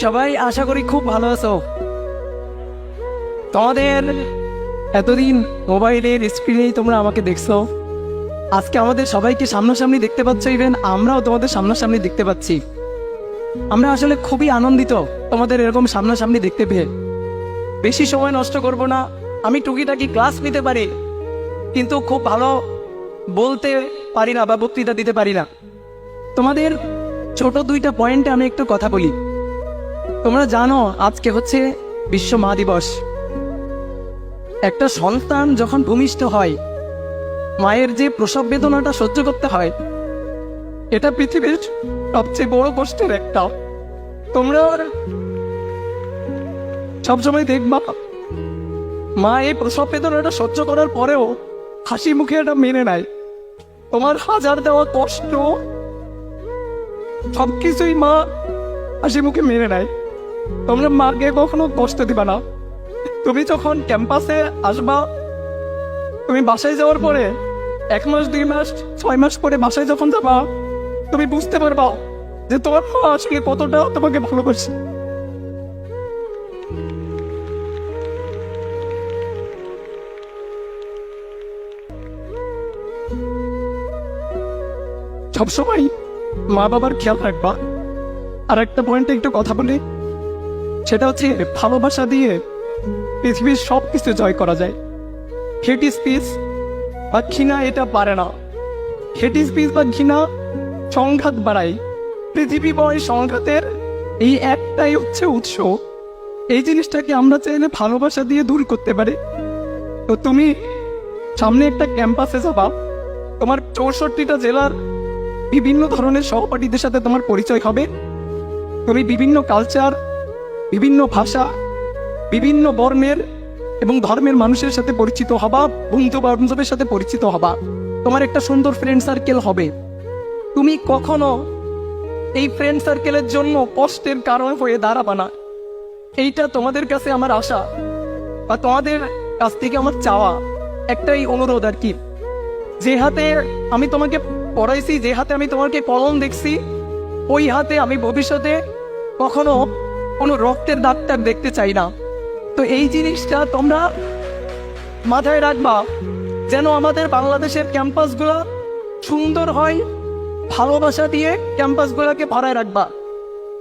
সবাই আশা করি খুব ভালো আছো। তোমাদের এতদিন মোবাইলের স্ক্রিনেই তোমরা আমাকে দেখছো, আজকে আমাদের সবাইকে সামনাসামনি দেখতে পাচ্ছ, ইভেন আমরাও তোমাদের সামনাসামনি দেখতে পাচ্ছি। আমরা আসলে খুবই আনন্দিত তোমাদের এরকম সামনাসামনি দেখতে পেয়ে। বেশি সময় নষ্ট করব না, আমি টুকিটাকি ক্লাস নিতে পারি কিন্তু খুব ভালো বলতে পারি না বা বক্তৃতা দিতে পারি না। তোমাদের ছোট দুইটা পয়েন্টে আমি একটু কথা বলি। তোমরা জানো আজকে হচ্ছে বিশ্ব মা দিবস। একটা সন্তান যখন ভূমিষ্ঠ হয়, মায়ের যে প্রসব বেদনাটা সহ্য করতে হয়, এটা পৃথিবীর সবচেয়ে বড় কষ্টের একটা। তোমরা সবসময় দেখবা মা এই প্রসব বেদনাটা সহ্য করার পরেও হাসি মুখে এটা মেনে নেয়। তোমার হাজার দেওয়া কষ্ট সবকিছুই মা হাসি মুখে মেনে নেয়। তোমরা মাকে কখনো কষ্ট দিবা না। তুমি যখন ক্যাম্পাসে আসবা, তুমি বাসায় যাওয়ার পরে 1 মাস 2 মাস 6 মাস পরে বাসায় যখন যাবা, তুমি বুঝতে পারবা যে তোমার মা আসলে কতটা তোমাকে ভালোবাসে। সবসময় মা বাবার খেয়াল রাখবা। আর একটা পয়েন্টে একটু কথা বলি, সেটা হচ্ছে ভালোবাসা দিয়ে পৃথিবীর সব কিছু জয় করা যায়। হেট স্পিচ বা ঘৃণা এটা পারে না। হেট স্পিচ বা ঘৃণা সংঘাত বাড়ায়। পৃথিবীময় সংঘাতের এই একটাই হচ্ছে উৎস। এই জিনিসটাকে আমরা চাইলে ভালোবাসা দিয়ে দূর করতে পারি। তো তুমি সামনে একটা ক্যাম্পাসে যাবা, তোমার 64টা জেলার বিভিন্ন ধরনের সহপাঠীদের সাথে তোমার পরিচয় হবে। তুমি বিভিন্ন কালচার, বিভিন্ন ভাষা, বিভিন্ন বর্ণের এবং ধর্মের মানুষের সাথে পরিচিত হবা, বন্ধু বান্ধবের সাথে পরিচিত হবা। তোমার একটা সুন্দর ফ্রেন্ড সার্কেল হবে। তুমি কখনো এই ফ্রেন্ড সার্কেলের জন্য কষ্টের কারণ হয়ে দাঁড়াবা না। এইটা তোমাদের কাছে আমার আশা বা তোমাদের কাছ থেকে আমার চাওয়া একটাই অনুরোধ আর কি। যে হাতে আমি তোমাকে পড়াইছি, যে হাতে আমি তোমাকে কলম দেখছি, ওই হাতে আমি ভবিষ্যতে কখনো কোনো রক্তের দাগটা দেখতে চাই না। তো এই জিনিসটা তোমরা মাথায় রাখবা, যেন আমাদের বাংলাদেশের ক্যাম্পাসগুলো সুন্দর হয়। ভালোবাসা দিয়ে ক্যাম্পাসগুলোকে ভরায় রাখবা।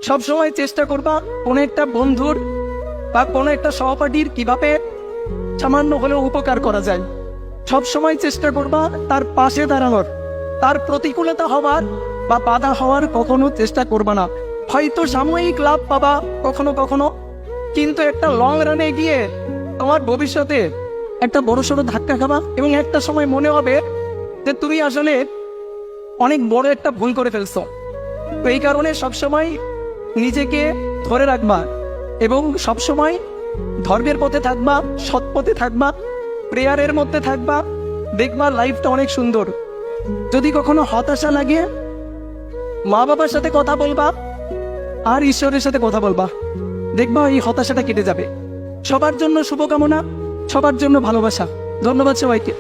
সবসময় চেষ্টা করবা কোনো একটা বন্ধুর বা কোনো একটা সহপাঠীর কিভাবে সামান্য হলেও উপকার করা যায়। সবসময় চেষ্টা করবা তার পাশে দাঁড়ানোর। তার প্রতিকূলতা হওয়ার বা বাধা হওয়ার কখনো চেষ্টা করবা না। হয়তো সাময়িক লাভ পাবা কখনো কখনো, কিন্তু একটা লং রানে গিয়ে তোমার ভবিষ্যতে একটা বড়সড় ধাক্কা খাবা এবং একটা সময় মনে হবে যে তুমি আসলে অনেক বড় একটা ভুল করে ফেলছো। তো এই কারণে সবসময় নিজেকে ধরে রাখবা এবং সবসময় ধর্মের পথে থাকবা, সৎ পথে থাকবা, প্রেয়ারের মধ্যে থাকবা। দেখবা লাইফটা অনেক সুন্দর। যদি কখনো হতাশা লাগে, মা বাবার সাথে কথা বলবা আর ঈশ্বরের সাথে কথা বলবা, দেখবা এই হতাশাটা কেটে যাবে। সবার জন্য শুভকামনা, সবার জন্য ভালোবাসা। ধন্যবাদ সবাইকে।